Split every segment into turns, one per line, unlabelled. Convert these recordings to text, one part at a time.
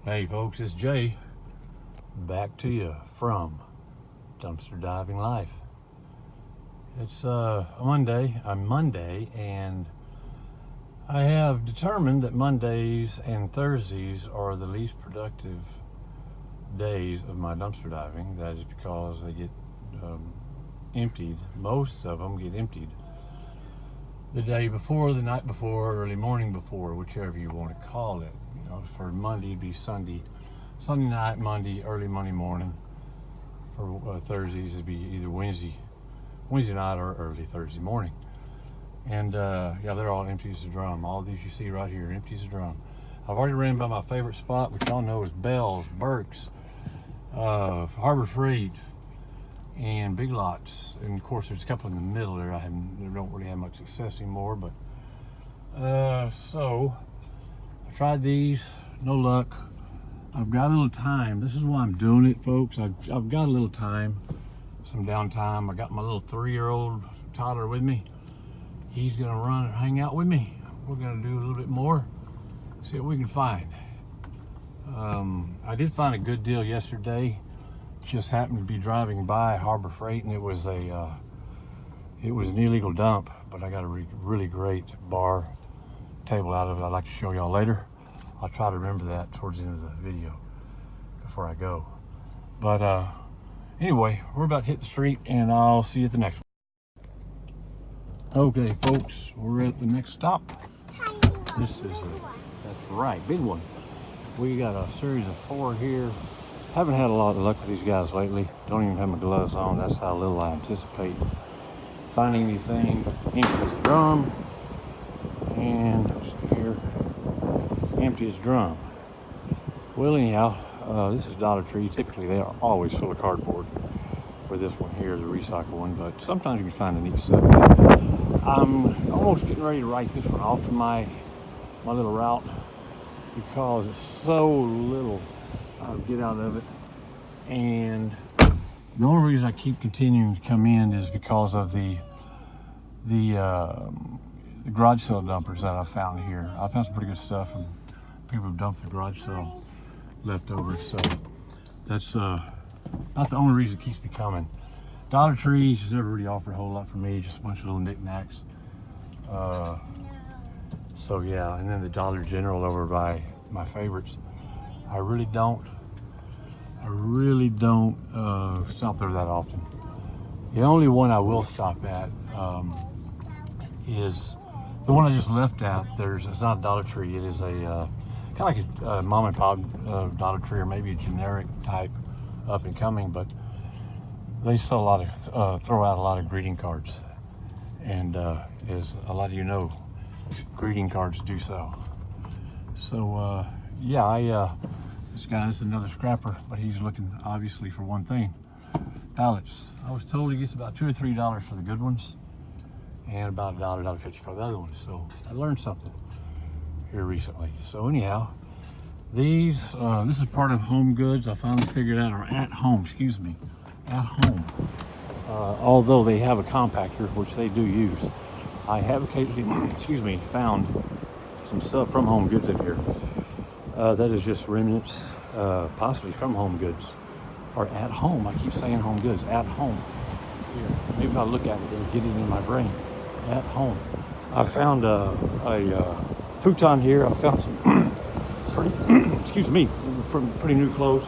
Hey folks, it's Jay, back to you from Dumpster Diving Life. It's Monday, and I have determined that Mondays and Thursdays are the least productive days of my dumpster diving. That is because they get emptied. Most of them get emptied the day before, the night before, early morning before, whichever you want to call it. You know, for Monday it'd be Sunday night, Monday, early Monday morning. For Thursdays it'd be either Wednesday night or early Thursday morning. And yeah, they're all empty as a drum. All these you see right here, empty as a drum. I've already ran by my favorite spot, which y'all know is Bell's, Burke's, Harbor Freight, and Big Lots. And of course there's a couple in the middle there. I don't really have much success anymore, but so I tried these, no luck. I've got a little time. This is why I'm doing it, folks. I've got a little time, some downtime. I got my little 3-year-old toddler with me. He's gonna run and hang out with me. We're gonna do a little bit more, see what we can find. I did find a good deal yesterday. Just happened to be driving by Harbor Freight, and it was an illegal dump, but I got a really great bar table out of it. I'd like to show y'all later. I'll try to remember that towards the end of the video before I go. But anyway, we're about to hit the street, and I'll see you at the next one. Okay, folks, we're at the next stop. That's right, big one. We got a series of 4 here. Haven't had a lot of luck with these guys lately. Don't even have my gloves on. That's how little I anticipate finding anything. Empty as a drum. And here, empty as drum. Well, anyhow, this is Dollar Tree. Typically, they are always full of cardboard. Where this one here is a recycle one, but sometimes you can find the neat stuff. I'm almost getting ready to write this one off of my little route because it's so little I'll get out of it. And the only reason I keep continuing to come in is because of the garage sale dumpers that I found here. I found some pretty good stuff, and people have dumped the garage sale leftovers. So that's not the only reason it keeps me coming. Dollar Tree has never really offered a whole lot for me, just a bunch of little knickknacks. So yeah, and then the Dollar General over by my favorites. I really don't stop there that often. The only one I will stop at is the one I just left at. It's not a Dollar Tree. It is a kind of like a mom and pop Dollar Tree, or maybe a generic type up and coming, but they sell a lot of throw out a lot of greeting cards, and as a lot of you know, greeting cards do sell. So yeah, this guy's another scrapper, but he's looking obviously for one thing: pallets. I was told he gets about $2 or $3 for the good ones, and about $1, $1.50 for the other ones. So I learned something here recently. So anyhow, these this is part of Home Goods. I finally figured out, or at home, at home. Although they have a compactor, which they do use, I have occasionally, found some stuff from Home Goods in here. That is just remnants, possibly from Home Goods, or at home. I keep saying Home Goods, at home. Here, maybe if I look at it, it'll get it in my brain. At home. I found a futon here. I found some pretty new clothes,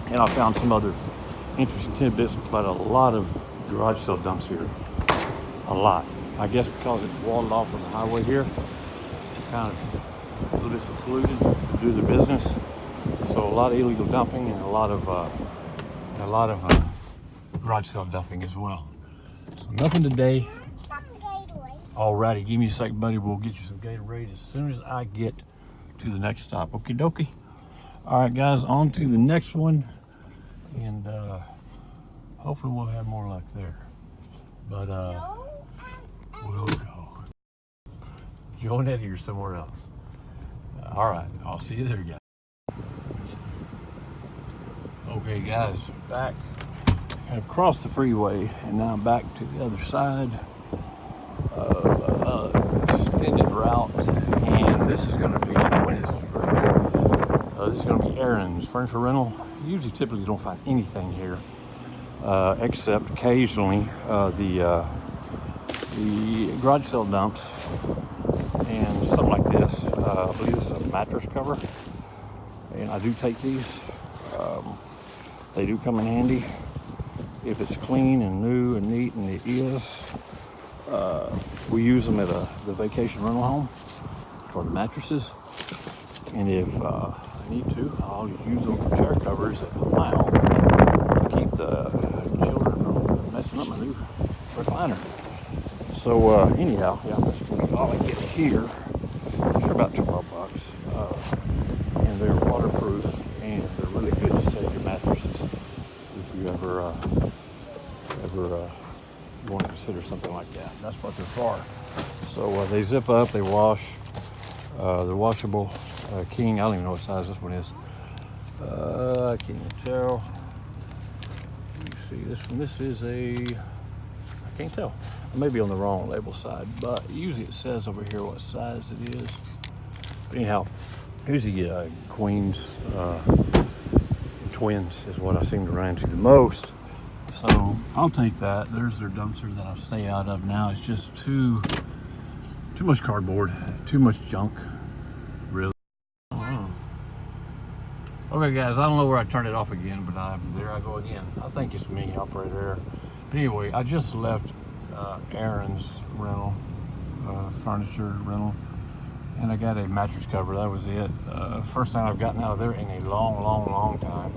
and I found some other interesting tidbits, but a lot of garage sale dumps here. A lot. I guess because it's walled off from the highway here, kind of a little bit secluded to do the business. So a lot of illegal dumping, and a lot of garage sale dumping as well. So nothing today. Alrighty, give me a second, buddy. We'll get you some Gatorade as soon as I get to the next stop. Okie dokie. All right, guys, on to the next one, and hopefully we'll have more luck there. But we'll go. Join Eddie or somewhere else. All right, I'll see you there, guys. Okay, guys, back. I've crossed the freeway, and now I'm back to the other side of extended route, and this is going to be, when is this? This is going to be Aaron's furniture rental. Usually, typically, you don't find anything here, except occasionally the garage sale dumps and something like this. I believe this is a mattress cover, and I do take these. They do come in handy if it's clean and new and neat, and it is. We use them at the vacation rental home for the mattresses, and if I need to, I'll use them for chair covers at my home to keep the children from messing up my new recliner. So anyhow, yeah, that's all I get here. They're about $12, and they're waterproof, and they're really good to save your mattresses if you ever want to consider something like that. That's what they're for. So they zip up, they wash. They're washable. King, I don't even know what size this one is. I can't even tell. You see this one. This is I can't tell. I may be on the wrong label side, but usually it says over here what size it is. But anyhow, here's the Queens twins is what I seem to run into the most. So I'll take that. There's their dumpster that I stay out of now. It's just too much cardboard, too much junk, really. Okay guys, I don't know where I turned it off again, but there I go again. I think it's me, operator error. But anyway, I just left Aaron's rental, furniture rental, and I got a mattress cover. That was it. First time I've gotten out of there in a long time.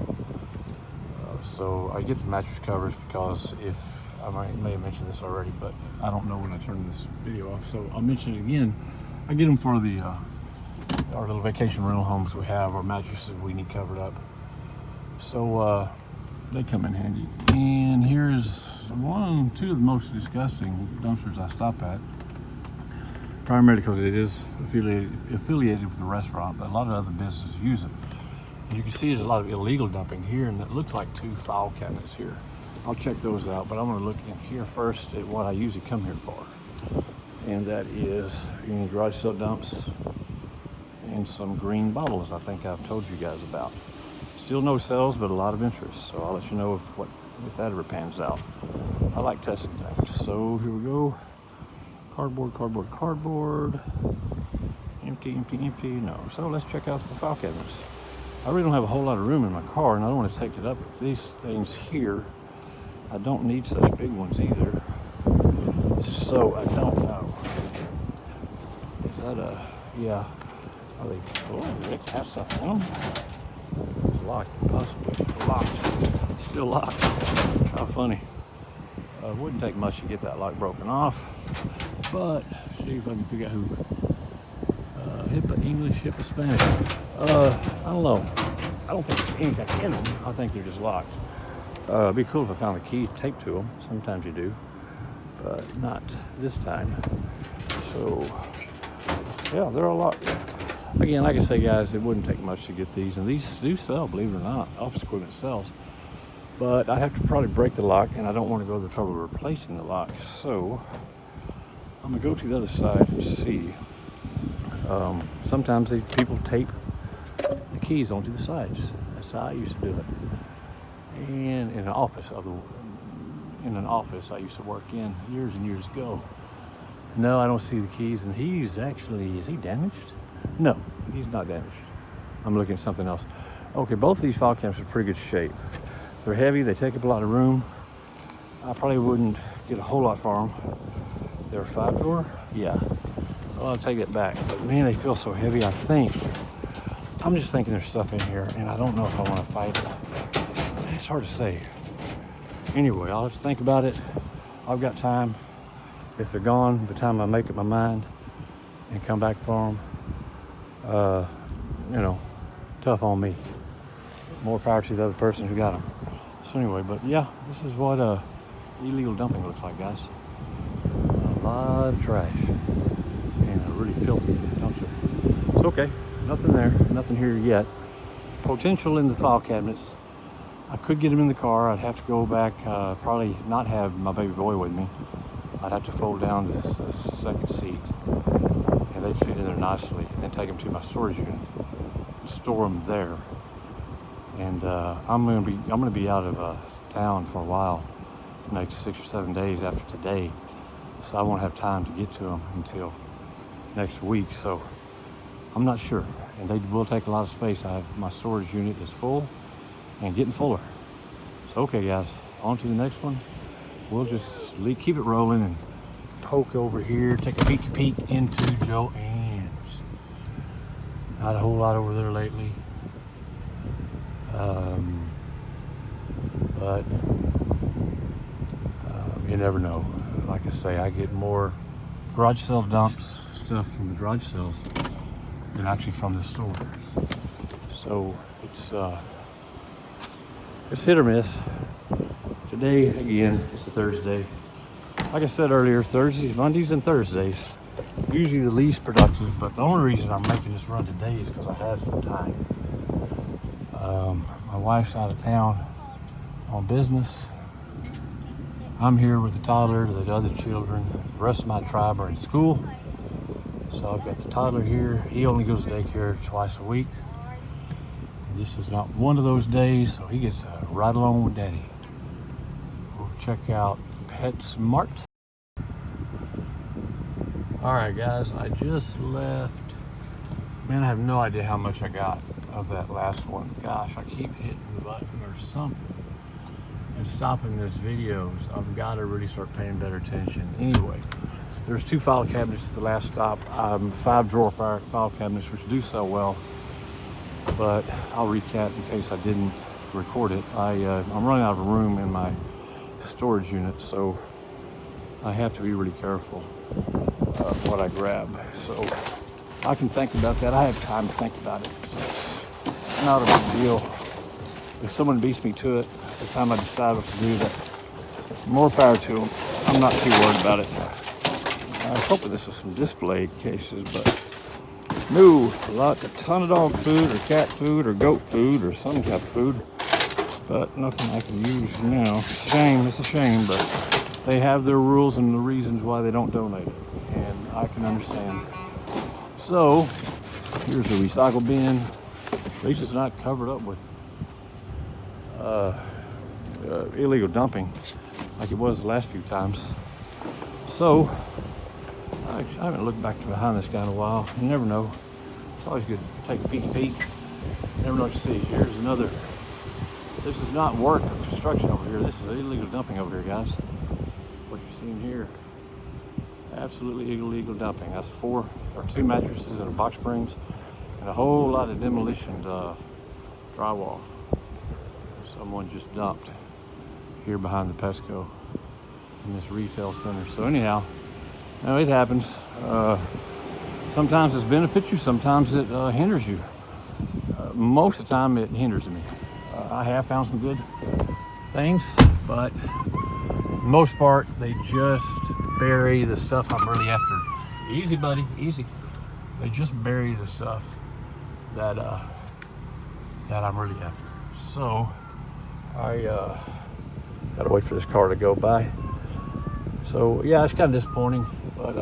So I get the mattress covers because if I may have mentioned this already, but I don't know when I turn this video off, so I'll mention it again. I get them for our little vacation rental homes we have, or mattresses we need covered up. So they come in handy. And here's two of the most disgusting dumpsters I stop at, primarily because it is affiliated with the restaurant, but a lot of other businesses use it. And you can see there's a lot of illegal dumping here, and it looks like 2 file cabinets here. I'll check those out, but I'm going to look in here first at what I usually come here for, and that is garage sale dumps and some green bottles I think I've told you guys about. Still no sales, but a lot of interest, so I'll let you know if that ever pans out. I like testing things. So here we go. Cardboard. Empty. No. So let's check out the file cabinets. I really don't have a whole lot of room in my car, and I don't want to take it up with these things here. I don't need such big ones either. So I don't know. Is that yeah. Are they have something in them? It's locked, possibly. Locked. Still locked. How funny. It wouldn't take much to get that lock broken off. But see if I can figure out who. HIPAA English, HIPAA Spanish. I don't know. I don't think there's anything in them. I think they're just locked. It'd be cool if I found a key taped to them. Sometimes you do, but not this time. So yeah, they're all locked. Again, like I say, guys, it wouldn't take much to get these, and these do sell, believe it or not. Office equipment sells, but I have to probably break the lock, and I don't want to go to the trouble of replacing the lock. So I'm gonna go to the other side and see. Sometimes people tape the keys onto the sides. That's how I used to do it. And in an office, I used to work in years and years ago. No, I don't see the keys, and is he damaged? No, he's not damaged. I'm looking at something else. Okay, both of these file cabinets are in pretty good shape. They're heavy, they take up a lot of room. I probably wouldn't get a whole lot for them. They're a 5-door? Yeah. Well, I'll take it back, but man, they feel so heavy. I'm just thinking there's stuff in here, and I don't know if I want to fight it. It's hard to say. Anyway, I'll have to think about it. I've got time. If they're gone, by the time I make up my mind and come back for them, tough on me. More power to the other person who got them. So anyway, but yeah, this is what illegal dumping looks like, guys. A lot of trash. And a really filthy dumpster. It's okay. Nothing there. Nothing here yet. Potential in the file cabinets. I could get them in the car. I'd have to go back, probably not have my baby boy with me. I'd have to fold down the second seat, and they'd fit in there nicely, and then take them to my storage unit, store them there. and I'm gonna be out of town for a while, next 6 or 7 days after today, so I won't have time to get to them until next week. So I'm not sure, and they will take a lot of space. My storage unit is full and getting fuller. So okay, guys, on to the next one. We'll just keep it rolling and poke over here, take a peek into Joanne's. Not a whole lot over there lately, but you never know. Like I say, I get more garage sale dumps stuff from the garage sales than actually from the store. So it's hit or miss. Today, again, it's a Thursday. Like I said earlier, Mondays and Thursdays, usually the least productive, but the only reason I'm making this run today is because I have some time. My wife's out of town on business. I'm here with the toddler, the other children. The rest of my tribe are in school. So I've got the toddler here. He only goes to daycare twice a week. This is not one of those days, so he gets right along with Daddy. We'll check out PetSmart. All right, guys, I just left. Man, I have no idea how much I got of that last one. Gosh, I keep hitting the button or something and stopping this video. I've got to really start paying better attention. Anyway, there's 2 file cabinets at the last stop. 5 drawer file cabinets, which do sell well, but I'll recap in case I didn't record it. I'm running out of room in my storage unit, so I have to be really careful what I grab. So I can think about that. I have time to think about it. So it's not a big deal. If someone beats me to it, the time I decide what to do, that more power to them. I'm not too worried about it. I was hoping this was some display cases, but no, a ton of dog food or cat food or goat food or some type of food, but nothing I can use now. It's a shame, but they have their rules and the reasons why they don't donate it, and I can understand. So here's the recycle bin. At least it's not covered up with illegal dumping like it was the last few times. So I haven't looked back behind this guy in a while. You never know. It's always good to take a peek. Never know what you see. Here's another. This is not work or construction over here. This is illegal dumping over here, guys. What you're seeing here, absolutely illegal dumping. That's 2 mattresses and a box springs and a whole lot of demolition drywall. Someone just dumped here behind the Pesco in this retail center. So anyhow, now it happens. Sometimes it benefits you, sometimes it hinders you. Most of the time it hinders me. I have found some good things, but for the most part they just bury the stuff I'm really after. Easy, buddy, easy. They just bury the stuff that I'm really after. So I gotta wait for this car to go by. So yeah, it's kind of disappointing, but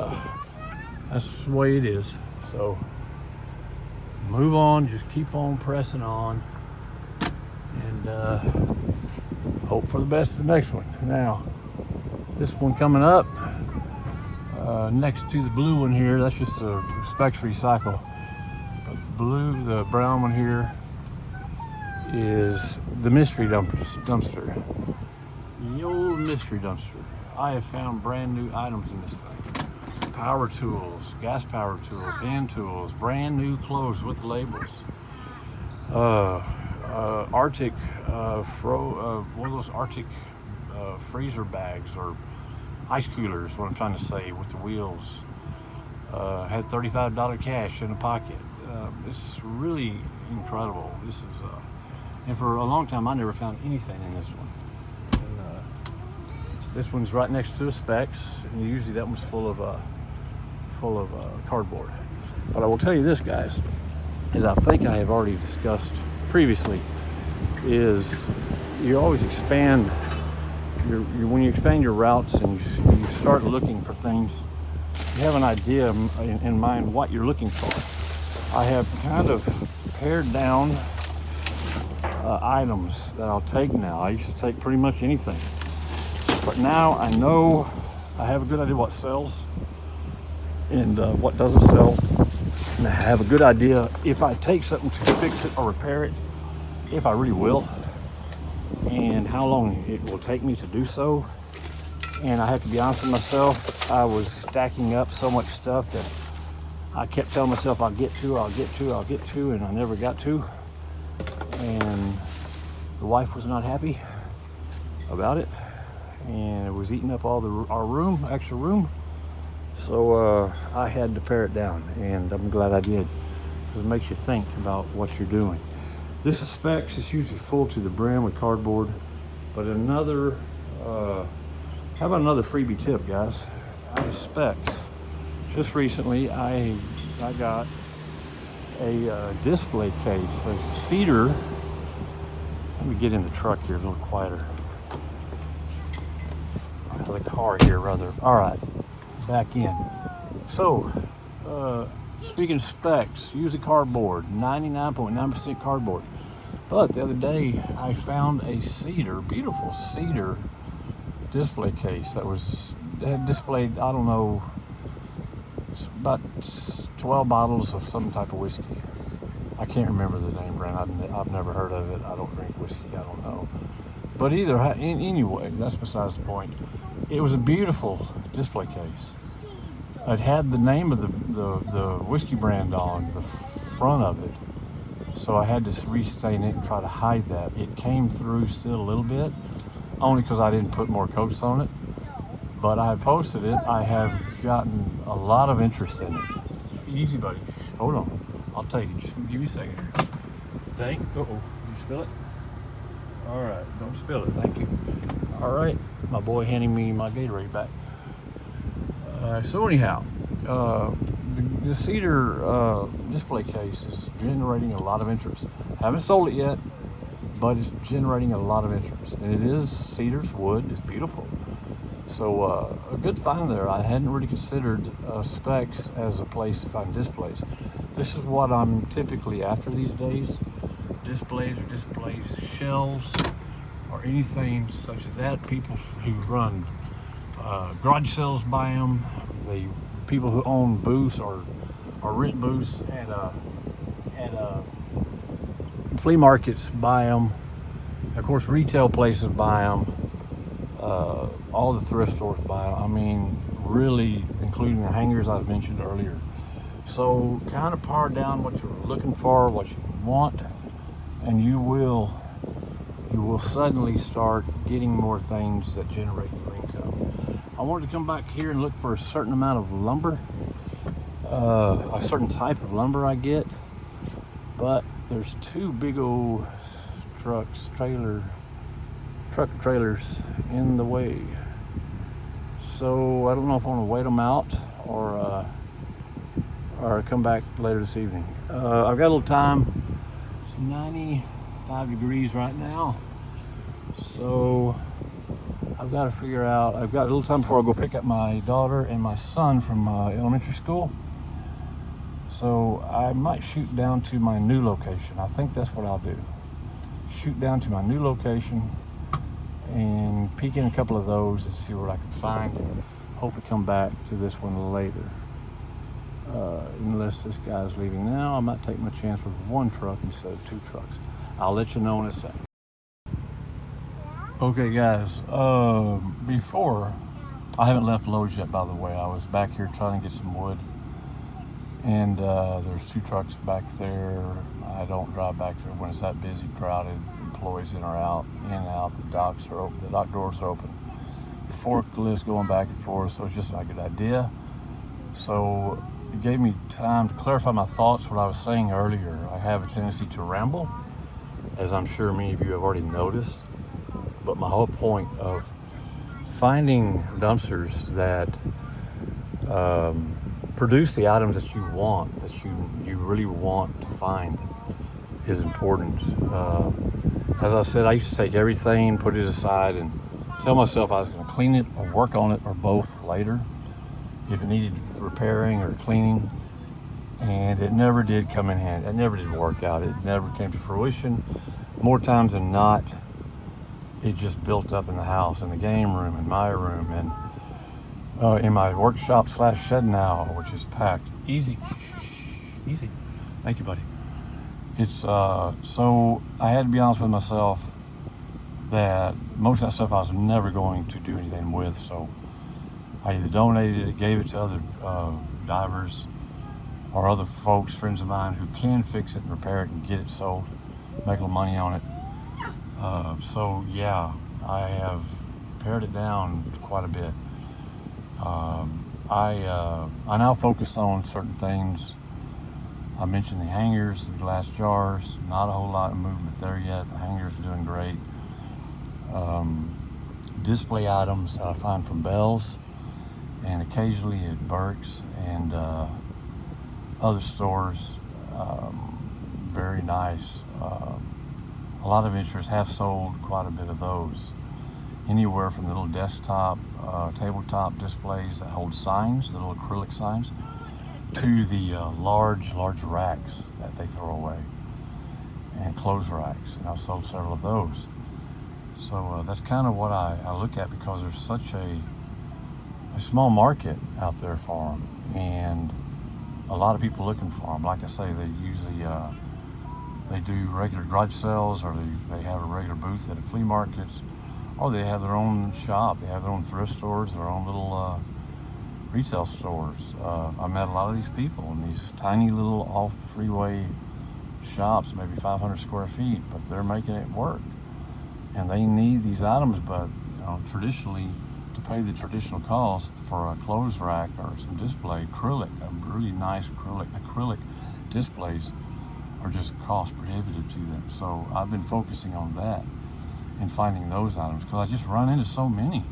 that's the way it is. So move on, just keep on pressing on, and hope for the best of the next one. Now, this one coming up next to the blue one here, that's just a Specs Recycle. But the brown one here is the mystery dumpster. The old mystery dumpster. I have found brand new items in this thing. Power tools, gas power tools, hand tools, brand new clothes with labels. Arctic, one of those Arctic freezer bags or ice coolers, what I'm trying to say, with the wheels. Had $35 cash in the pocket. It's really incredible. This is, and for a long time I never found anything in this one. And this one's right next to a Specs, and usually that one's full of cardboard. But I will tell you this, guys, as I think I have already discussed previously, is you always expand when you expand your routes and you start looking for things, you have an idea in mind what you're looking for. I have kind of pared down items that I'll take now. I used to take pretty much anything, but now I know I have a good idea what sells and what doesn't sell, and I have a good idea if I take something to fix it or repair it, if I really will, and how long it will take me to do so. And I have to be honest with myself, I was stacking up so much stuff that I kept telling myself I'll get to, and I never got to. And the wife was not happy about it, and it was eating up all our extra room. So I had to pare it down, and I'm glad I did, because it makes you think about what you're doing. This is specs. It's usually full to the brim with cardboard, but another, how about another freebie tip, guys? Specs. Just recently, I got a display case, a cedar. Let me get in the truck here a little quieter. The car here, rather. All right, back in. So, speaking of specs, use a cardboard, 99.9% cardboard. But the other day, I found a cedar, beautiful cedar display case that had displayed, I don't know, about 12 bottles of some type of whiskey. I can't remember the name brand. I've never heard of it. I don't drink whiskey. I don't know. But anyway, that's besides the point. It was a beautiful display case. It had the name of the whiskey brand on the front of it. So I had to restain it and try to hide that. It came through still a little bit, only because I didn't put more coats on it. But I posted it. I have gotten a lot of interest in it. Easy, buddy. Hold on. I'll take it. Just give me a second here. Thank you. Uh-oh. Did you spill it? All right. Don't spill it. Thank you. All right. My boy handing me my Gatorade back. So anyhow, the cedar display case is generating a lot of interest. Haven't sold it yet, but it's generating a lot of interest. And it is cedar's wood. It's beautiful. So a good find there. I hadn't really considered specs as a place to find displays. This is what I'm typically after these days. Displays, shelves, or anything such as that. People who run garage sales buy them. The people who own booths or rent booths at flea markets buy them. Of course, retail places buy them. All the thrift stores buy them. I mean, really, including the hangers I've mentioned earlier. So kind of par down what you're looking for, what you want, and you will suddenly start getting more things that generate your income. I wanted to come back here and look for a certain amount of lumber, a certain type of lumber I get, but there's two big old truck trailers in the way. So I don't know if I want to wait them out or come back later this evening. I've got a little time. It's 95 degrees right now. So I've got to figure out, I've got a little time before I go pick up my daughter and my son from elementary school. So I might shoot down to my new location. I think that's what I'll do. Shoot down to my new location and peek in a couple of those and see what I can find. Hopefully come back to this one later. Unless this guy's leaving now, I might take my chance with one truck instead of two trucks. I'll let you know in a second. Okay guys, before, I haven't left Lowe's yet, by the way. I was back here trying to get some wood, and there's two trucks back there. I don't drive back there when it's that busy, crowded, employees in or out, the docks are open, the dock doors are open, forklifts going back and forth, so it's just not a good idea. So it gave me time to clarify my thoughts, what I was saying earlier. I have a tendency to ramble, as I'm sure many of you have already noticed. But my whole point of finding dumpsters that produce the items that you want, that you really want to find, is important. As I said, I used to take everything, put it aside, and tell myself I was going to clean it or work on it or both later if it needed repairing or cleaning, and it never did come in handy. It never did work out. It never came to fruition. more times than not, it just built up in the house, in the game room, in my room, and in my workshop / shed now, which is packed. Easy, easy. Thank you, buddy. It's so I had to be honest with myself that most of that stuff I was never going to do anything with. So I either donated it, gave it to other divers, or other folks, friends of mine, who can fix it and repair it and get it sold, make a little money on it. So yeah, I have pared it down quite a bit. I now focus on certain things. I mentioned the hangers, the glass jars. Not a whole lot of movement there yet. The hangers are doing great. Display items I find from Bell's and occasionally at Burke's and other stores. Very nice. A lot of interest. Have sold quite a bit of those. Anywhere from the little desktop, tabletop displays that hold signs, the little acrylic signs, to the large racks that they throw away, and clothes racks. And I've sold several of those. So that's kind of what I look at, because there's such a small market out there for them, and a lot of people looking for them. Like I say, they usually they do regular garage sales, or they have a regular booth at a flea markets, or they have their own shop. They have their own thrift stores, their own little retail stores. I met a lot of these people in these tiny little off the freeway shops, maybe 500 square feet, but they're making it work. And they need these items, but traditionally, to pay the traditional cost for a clothes rack or some display, acrylic, a really nice acrylic displays are just cost prohibitive to them. So I've been focusing on that and finding those items, because I just run into so many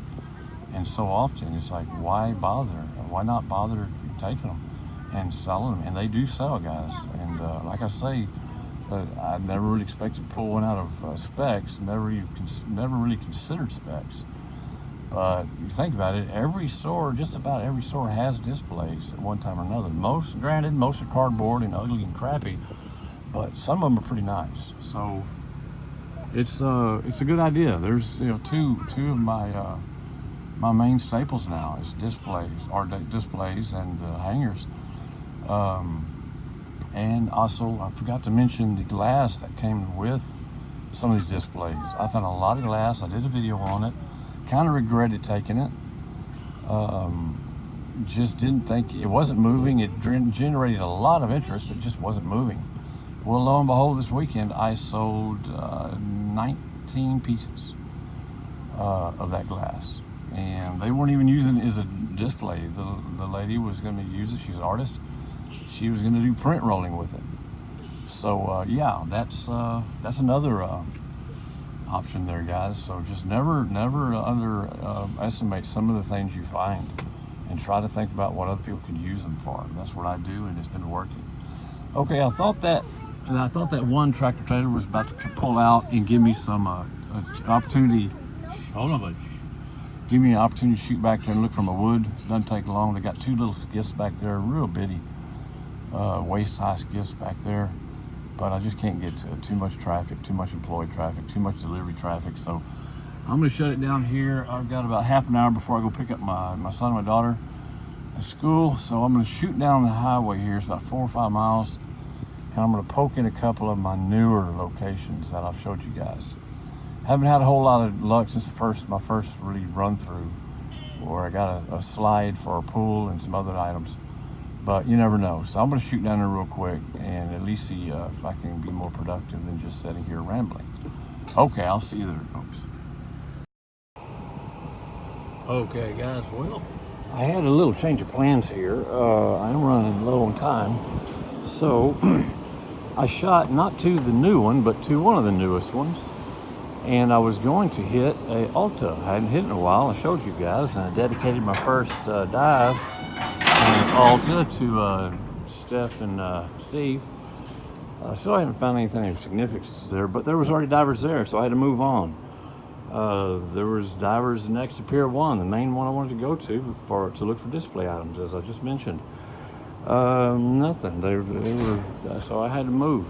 and so often. It's like, why bother? Why not bother taking them and selling them? And they do sell, guys. And like I say, I never really expected to pull one out of specs. Never really considered specs. But you think about it, every store, just about every store, has displays at one time or another. Most are cardboard and ugly and crappy, but some of them are pretty nice. So it's a good idea. There's two of my my main staples now is displays and the hangers. And also, I forgot to mention the glass that came with some of these displays. I found a lot of glass. I did a video on it. Kind of regretted taking it. Just didn't think it wasn't moving. It generated a lot of interest, but it just wasn't moving. Well, lo and behold, this weekend I sold 19 pieces of that glass, and they weren't even using it as a display. The lady was going to use it. She's an artist. She was going to do print rolling with it. So yeah, that's another option there, guys. So just never underestimate some of the things you find, and try to think about what other people could use them for. That's what I do, and it's been working. Okay, I thought that one tractor trailer was about to pull out and give me some opportunity. Hold on, buddy. Give me an opportunity to shoot back there and look for my wood. Doesn't take long. They got two little skiffs back there, real bitty, waist-high skiffs back there. But I just can't get to it. Too much traffic, too much employee traffic, too much delivery traffic. So I'm going to shut it down here. I've got about half an hour before I go pick up my son and my daughter at school. So I'm going to shoot down the highway here. It's about 4 or 5 miles. And I'm going to poke in a couple of my newer locations that I've showed you guys. Haven't had a whole lot of luck since my first really run through, where I got a slide for a pool and some other items. But you never know. So I'm going to shoot down there real quick and at least see if I can be more productive than just sitting here rambling. Okay, I'll see you there, folks. Okay, guys, well, I had a little change of plans here. I'm running low on time. So I shot not to the new one, but to one of the newest ones. And I was going to hit a Alta. I hadn't hit it in a while. I showed you guys, and I dedicated my first dive Alta to Steph and Steve. So I haven't found anything of significance there, but there was already divers there, so I had to move on. There was divers next to Pier 1, the main one I wanted to go to look for display items, as I just mentioned. Nothing. They were so I had to move.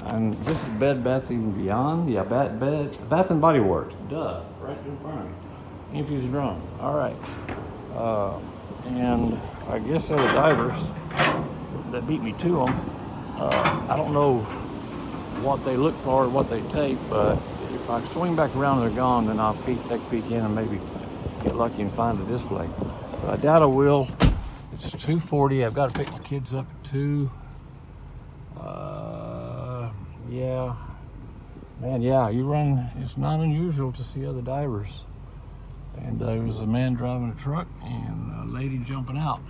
And this is Bed Bath and Beyond. Yeah, Bath and Body Works. Duh, right in front of me. Empties drum. All right. And I guess they're the divers that beat me to them. I don't know what they look for, what they take, but if I swing back around and they're gone, then I'll take a peek in and maybe get lucky and find a display. But I doubt I will. It's 2:40. I've got to pick the kids up at 2. Yeah. Man, yeah, it's not unusual to see other divers. And there was a man driving a truck and a lady jumping out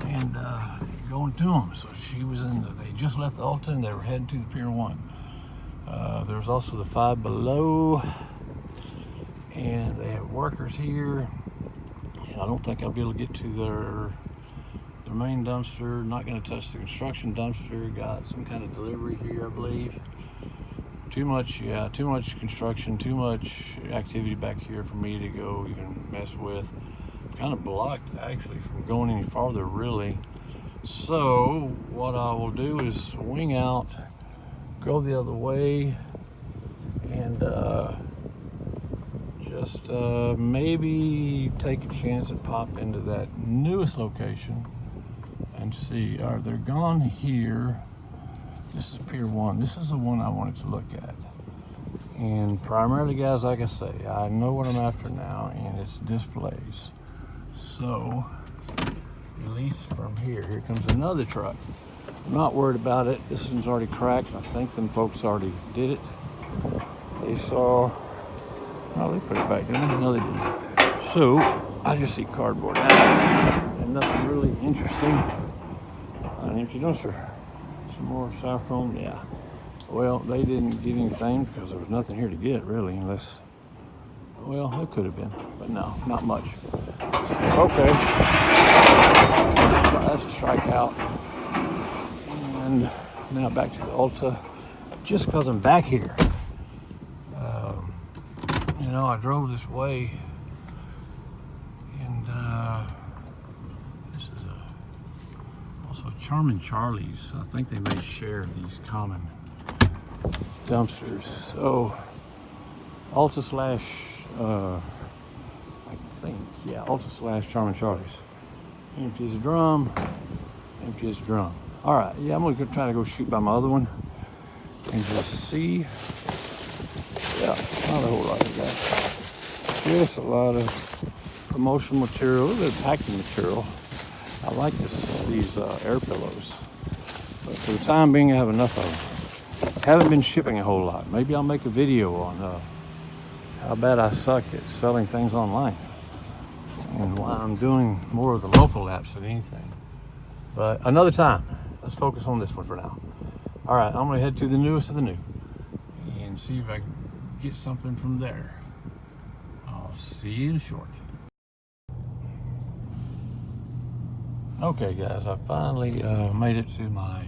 and going to them. So she was they just left the Alta and they were heading to the Pier 1. There was also the Five Below, and they have workers here. And I don't think I'll be able to get to their main dumpster. Not going to touch the construction dumpster. Got some kind of delivery here, I believe. Too much construction, too much activity back here for me to go even mess with. Kind of blocked actually from going any farther, really. So what I will do is swing out, go the other way, and just maybe take a chance and pop into that newest location and see, are they gone here? This is Pier 1. This is the one I wanted to look at. And primarily, guys, like I say, I know what I'm after now, and it's displays. So, at least from here comes another truck. I'm not worried about it. This one's already cracked. I think them folks already did it. They saw, oh, they put it back, didn't they? No, they didn't. So, I just see cardboard now, and nothing really interesting. An empty dumpster. Some more styrofoam, yeah. Well, they didn't get anything because there was nothing here to get, really, unless, well, it could have been, but no, not much. So, okay, that's a strikeout. And now back to the Alta, just because I'm back here. You know, I drove this way, and this is also Charmin Charlie's. I think they may share these common dumpsters. So Alta slash I think, yeah, Alta slash Charmin Charlie's. Empty as a drum, empty as a drum. All right, yeah, I'm gonna try to go shoot by my other one and just see. Yeah, not a whole lot of that. Just a lot of promotional material, a little bit of packing material. I like these air pillows, but for the time being, I have enough of them. Haven't been shipping a whole lot. Maybe I'll make a video on how bad I suck at selling things online and why I'm doing more of the local apps than anything. But another time. Let's focus on this one for now. All right, I'm gonna head to the newest of the new and see if I can get something from there. I'll see you in short. Okay, guys, I finally made it to my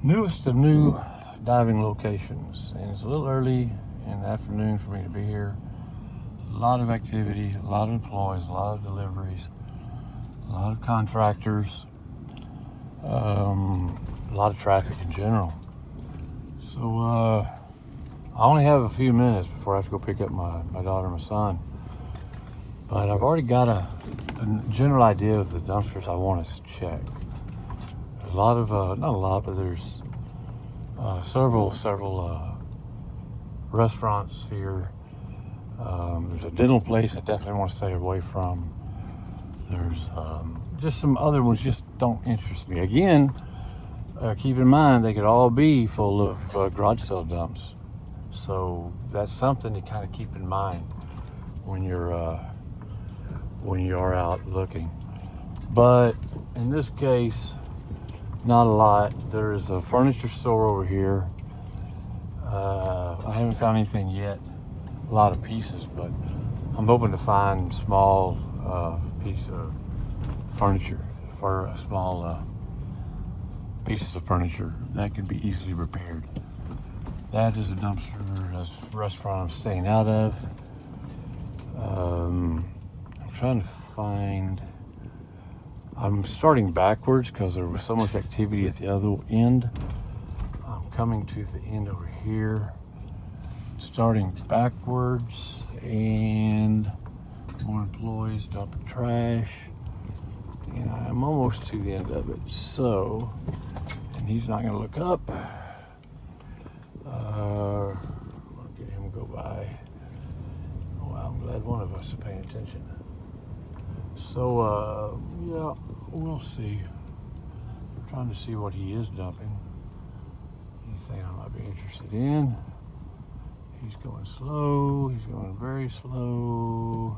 newest of new diving locations, and it's a little early in the afternoon for me to be here. A lot of activity, a lot of employees, a lot of deliveries, a lot of contractors, a lot of traffic in general. So I only have a few minutes before I have to go pick up my daughter and my son. But I've already got a general idea of the dumpsters I want to check. There's a lot of, not a lot, but there's several restaurants here. There's a dental place I definitely want to stay away from. There's just some other ones just don't interest me. Again, keep in mind they could all be full of garage sale dumps. So that's something to kind of keep in mind when you're out looking. But in this case, not a lot. There is a furniture store over here. I haven't found anything yet. A lot of pieces, but I'm hoping to find small piece of furniture for small pieces of furniture that can be easily repaired. That is a dumpster, that's a restaurant I'm staying out of. I'm trying to find, I'm starting backwards because there was so much activity at the other end. I'm coming to the end over here, starting backwards, and more employees dumping trash. And I'm almost to the end of it. So, and he's not going to look up. I'll get him to go by. Well, I'm glad one of us is paying attention. So, yeah, we'll see. I'm trying to see what he is dumping. Anything I might be interested in. He's going slow. He's going very slow.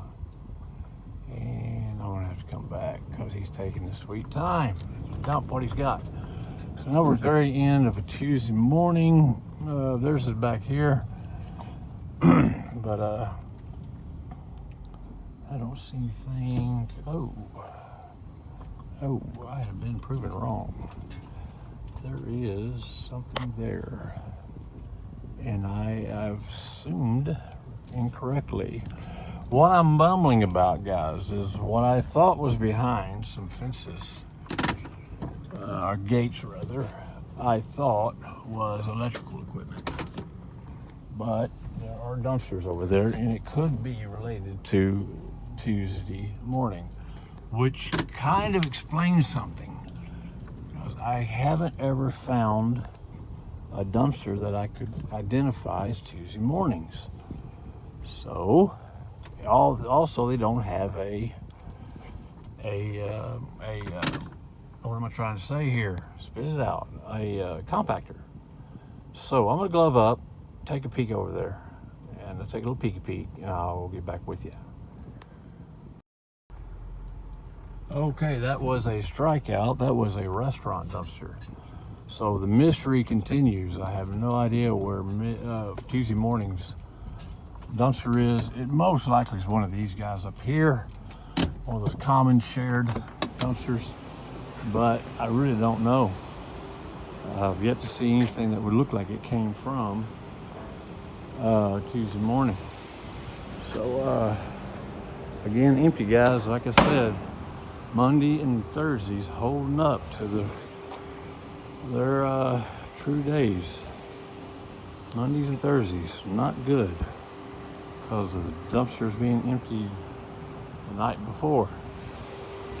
And I'm gonna have to come back because he's taking the sweet time to dump what he's got. So now we're at the very end of a Tuesday morning. Theirs is back here. But I don't see anything. Oh, I have been proven wrong. There is something there. And I've assumed incorrectly. What I'm bumbling about, guys, is what I thought was behind some fences, or gates rather, I thought was electrical equipment. But there are dumpsters over there, and it could be related to Tuesday morning, which kind of explains something. Because I haven't ever found a dumpster that I could identify as Tuesday mornings. So, also they don't have a what am I trying to say here? Spit it out. A compactor. So I'm gonna glove up, take a peek over there, and I'll take a little peek, and I'll get back with you. Okay, that was a strikeout. That was a restaurant dumpster. So the mystery continues. I have no idea where Tuesday morning's dumpster is. It most likely is one of these guys up here, one of those common shared dumpsters, but I really don't know. I've yet to see anything that would look like it came from Tuesday morning. So again, empty, guys. Like I said, Monday and Thursdays holding up to their true days. Mondays and Thursdays, not good because of the dumpsters being emptied the night before.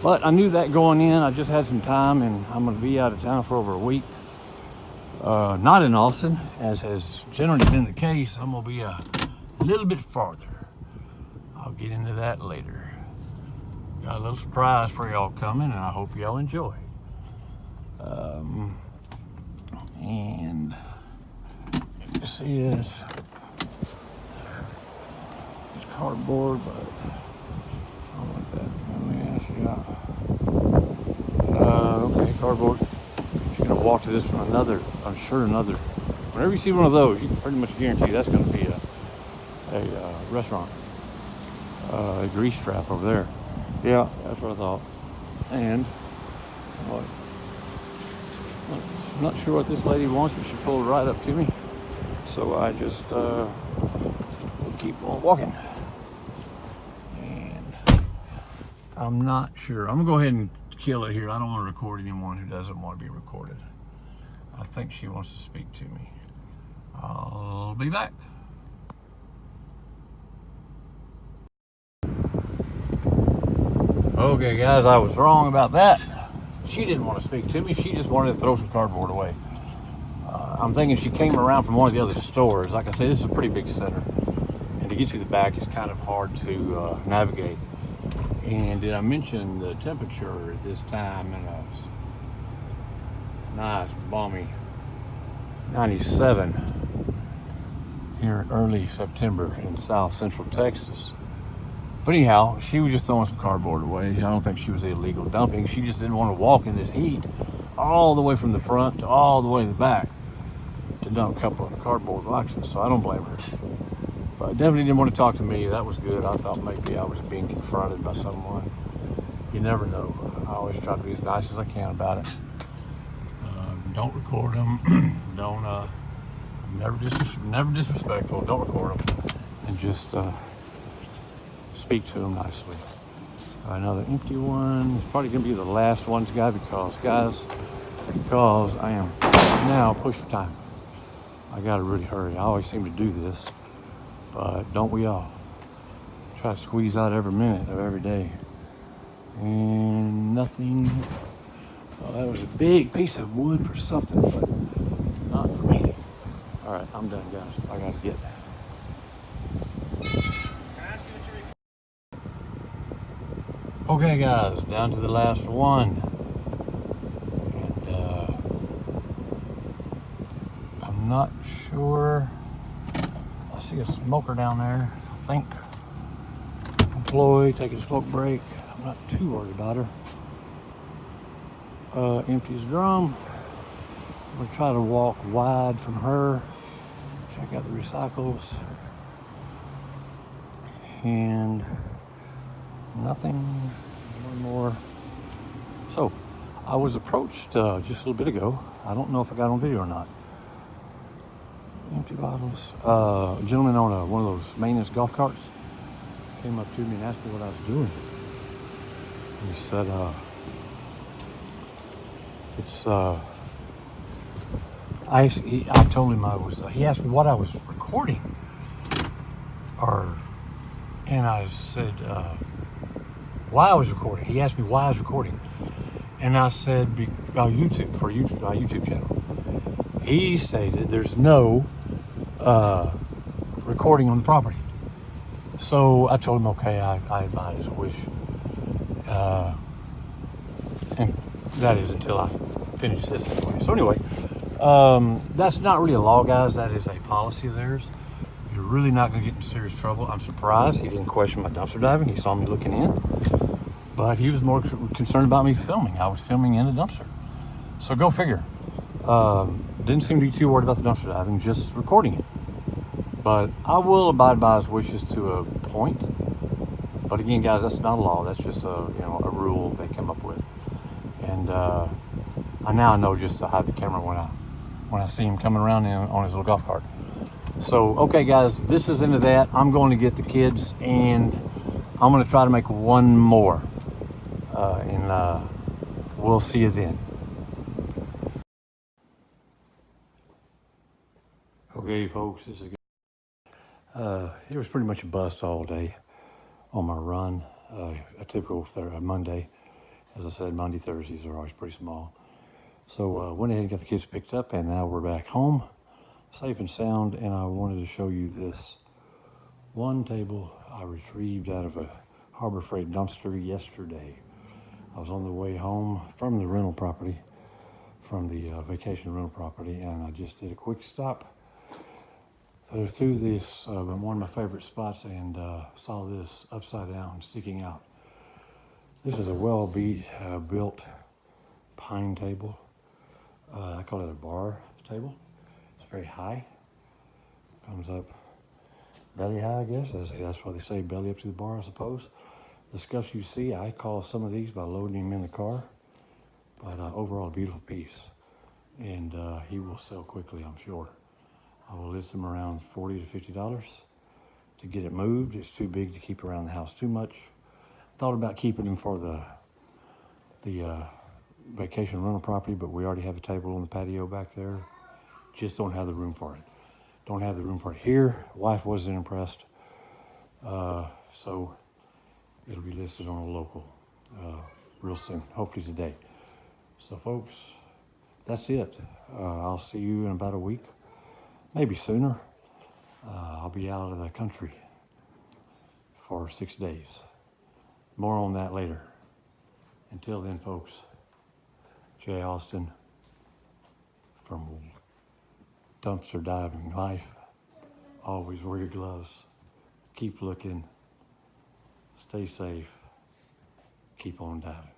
But I knew that going in. I just had some time, and I'm going to be out of town for over a week. Not in Austin, as has generally been the case. I'm going to be a little bit farther. I'll get into that later. Got a little surprise for y'all coming, and I hope y'all enjoy. And this is cardboard, but I don't want that. Let me ask you. Okay, cardboard. Just gonna walk to this one. Another. Whenever you see one of those, you can pretty much guarantee that's gonna be a restaurant. A grease trap over there. Yeah, that's what I thought. And what? I'm not sure what this lady wants, but she pulled right up to me. So I just will keep on walking. And I'm not sure. I'm gonna go ahead and kill it here. I don't want to record anyone who doesn't want to be recorded. I think she wants to speak to me. I'll be back. Okay, guys, I was wrong about that. She didn't want to speak to me. She just wanted to throw some cardboard away. I'm thinking she came around from one of the other stores. Like I said, this is a pretty big center, and to get to the back is kind of hard to navigate. And did I mention the temperature at this time in a nice, balmy 97 here in early September in South Central Texas? But anyhow, she was just throwing some cardboard away. I don't think she was illegal dumping. She just didn't want to walk in this heat all the way from the front to all the way to the back to dump a couple of cardboard boxes. So I don't blame her. But definitely didn't want to talk to me. That was good. I thought maybe I was being confronted by someone. You never know. I always try to be as nice as I can about it. Don't record them. Don't never disrespectful. Don't record them, and just speak to them nicely. Another empty one. It's probably gonna be the last one's guy because I am now pushed for time. I gotta really hurry. I always seem to do this, but don't we all? Try to squeeze out every minute of every day. And nothing. Oh, that was a big piece of wood for something, but not for me. All right, I'm done, guys. I gotta get. Okay, guys, down to the last one. And I'm not sure. I see a smoker down there. I think employee taking a smoke break. I'm not too worried about her. Empties drum. I'm gonna try to walk wide from her. Check out the recycles. And nothing. One more. So, I was approached just a little bit ago. I don't know if I got on video or not. Empty bottles. A gentleman on one of those maintenance golf carts came up to me and asked me what I was doing. He said, I told him he asked me what I was recording. And I said, why I was recording. He asked me why I was recording. And I said, YouTube channel. He stated there's no recording on the property. So I told him, okay, I abide his wish. And that is until I finish this anyway. So anyway, that's not really a law, guys. That is a policy of theirs. You're really not going to get in serious trouble. I'm surprised he didn't question my dumpster diving. He saw me looking in, but he was more concerned about me filming. I was filming in a dumpster. So go figure. Didn't seem to be too worried about the dumpster diving, just recording it. But I will abide by his wishes to a point. But again, guys, that's not a law. That's just a rule they come up with. And I know just to hide the camera when I see him coming around on his little golf cart. So, okay, guys, this is into that. I'm going to get the kids, and I'm going to try to make one more. And we'll see you then. Okay, folks, this is it was pretty much a bust all day on my run. A typical Monday. As I said, Monday, Thursdays are always pretty small. So went ahead and got the kids picked up, and now we're back home, safe and sound. And I wanted to show you this one table I retrieved out of a Harbor Freight dumpster yesterday. I was on the way home from the rental property, from the vacation rental property, and I just did a quick stop through this, one of my favorite spots, and saw this upside down sticking out. This is a built pine table. I call it a bar table. It's very high. Comes up belly high, I guess. That's why they say belly up to the bar, I suppose. The scuffs you see, I call some of these by loading them in the car. But overall, a beautiful piece. And he will sell quickly, I'm sure. I will list them around $40 to $50 to get it moved. It's too big to keep around the house too much. Thought about keeping them for the vacation rental property, but we already have a table on the patio back there. Just don't have the room for it. Don't have the room for it here. Wife wasn't impressed. So it'll be listed on a local real soon, hopefully today. So folks, that's it. I'll see you in about a week. Maybe sooner. I'll be out of the country for 6 days. More on that later. Until then, folks, Jay Austin from Dumpster Diving Life. Always wear your gloves. Keep looking. Stay safe. Keep on diving.